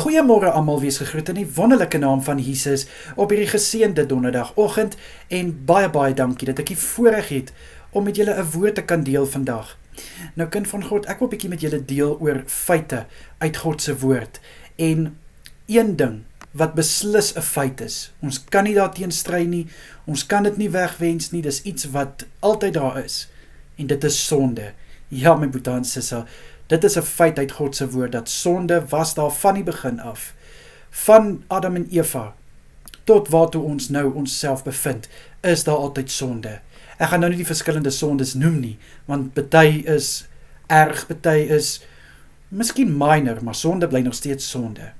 Goeiemôre almal, wees gegroet in die wonderlike naam van Jesus op hierdie geseënde donderdagoggend en baie dankie dat ek die voorreg het om met julle 'n woord te kan deel vandag. Nou kind van God, ek wil 'n bietjie met julle deel oor feite uit God se woord en een ding wat beslis 'n feit is. Ons kan nie daarteen stry nie, ons kan dit nie wegwens nie, dis iets wat altyd daar is en dit is sonde. Ja, my boetie en sissa, dit is 'n feit uit God se woord, dat sonde was daar van die begin af. Van Adam en Eva, tot waartoe ons nou onsself bevind, is daar altyd sonde. Ek gaan nou nie die verskillende sondes noem nie, want party is erg, party is miskien minor, maar sonde bly nog steeds sonde.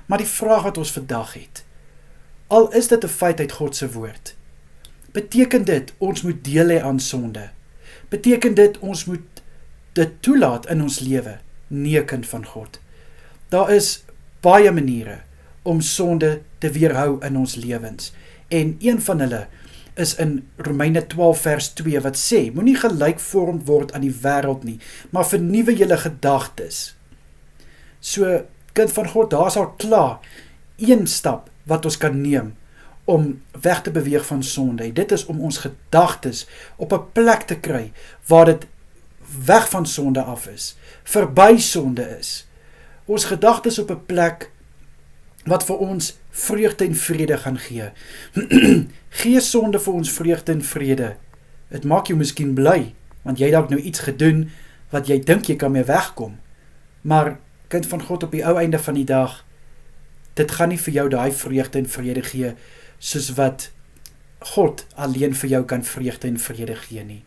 Maar die vraag wat ons vandag het, al is dit 'n feit uit God se woord, beteken dit ons moet deel hê aan sonde? Beteken dit ons moet dit toelaat in ons lewe? Nee, kind van God. Daar is baie maniere om sonde te weerhou in ons lewens. En een van hulle is in Romeine 12 vers 2 wat sê, moenie gelykvormd word aan die wêreld nie, maar vernuwe julle gedagtes. So, kind van God, daar is al klaar een stap wat ons kan neem om weg te beweeg van sonde. En dit is om ons gedagtes op 'n plek te kry waar dit weg van sonde af is, verby sonde is. Ons gedagtes op 'n plek wat vir ons vreugde en vrede gaan gee. Gee sonde vir ons vreugde en vrede. Dit maak jou miskien bly, want jy dalk nou iets gedoen wat jy dink jy kan mee wegkom. Maar kind van God, op die ou einde van die dag, dit gaan nie vir jou daai vreugde en vrede gee soos wat God alleen vir jou kan vreugde en vrede gee nie.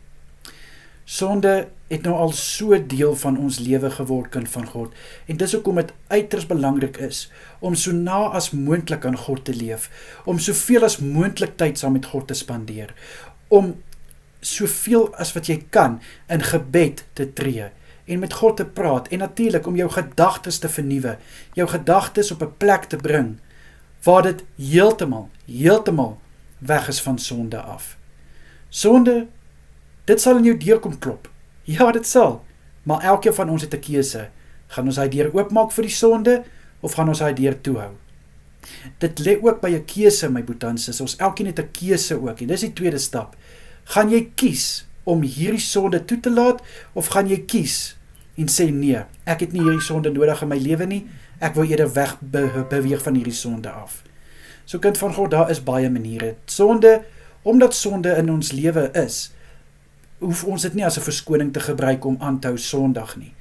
Sonde het nou al so deel van ons lewe geword, kind van God, en dis hoekom dit uiters belangrik is om so na as moontlik aan God te leef, om soveel as moontlik tyd saam met God te spandeer, om soveel as wat jy kan in gebed te tree en met God te praat, en natuurlik om jou gedagtes te vernuwe, jou gedagtes op 'n plek te bring waar dit heeltemal weg is van sonde af. Sonde, dit sal in jou deur kom klop. Ja, dit sal. Maar elkeen van ons het 'n keuse. Gaan ons hy deur oopmaak vir die sonde, of gaan ons hy deur toehou? Dit lê ook by 'n keuse, my boetans. Ons elkeen het 'n keuse ook. En dis die tweede stap. Gaan jy kies om hierdie sonde toe te laat, of gaan jy kies en sê nee, ek het nie hierdie sonde nodig in my lewe nie, ek wil eerder weg beweeg van hierdie sonde af. So kind van God, daar is baie maniere. Sonde, omdat sonde in ons lewe is, hoef ons dit nie as 'n verskoning te gebruik om aan te hou Sondag nie.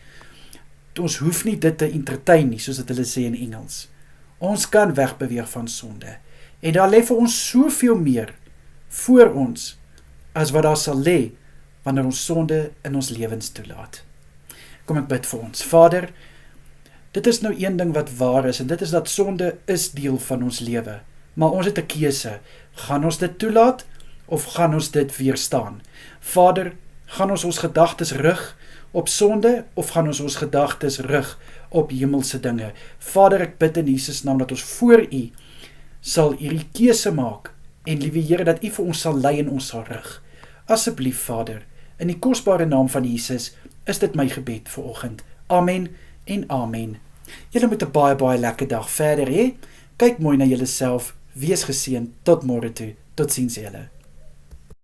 Ons hoef nie dit te entertain nie, soos dit hulle sê in Engels. Ons kan wegbeweeg van sonde. En daar lê vir ons soveel meer voor ons, as wat daar sal lê, wanneer ons sonde in ons lewens toelaat. Kom ek bid vir ons. Vader, dit is nou een ding wat waar is, en dit is dat sonde is deel van ons lewe. Maar ons het 'n keuse. Gaan ons dit toelaat, of gaan ons dit weerstaan? Vader, gaan ons gedagtes rig op sonde, of gaan ons gedagtes rig op hemelse dinge? Vader, ek bid in Jesus naam dat ons voor U sal hierdie keuse maak, en liewe Here, dat U vir ons sal lei en ons sal rig. Asseblief, Vader, in die kosbare naam van Jesus, is dit my gebed vir oggend. Amen en amen. Julle moet 'n baie lekker dag verder hê. Kyk mooi na julleself, wees geseënd, tot môre toe. Totsiens julle.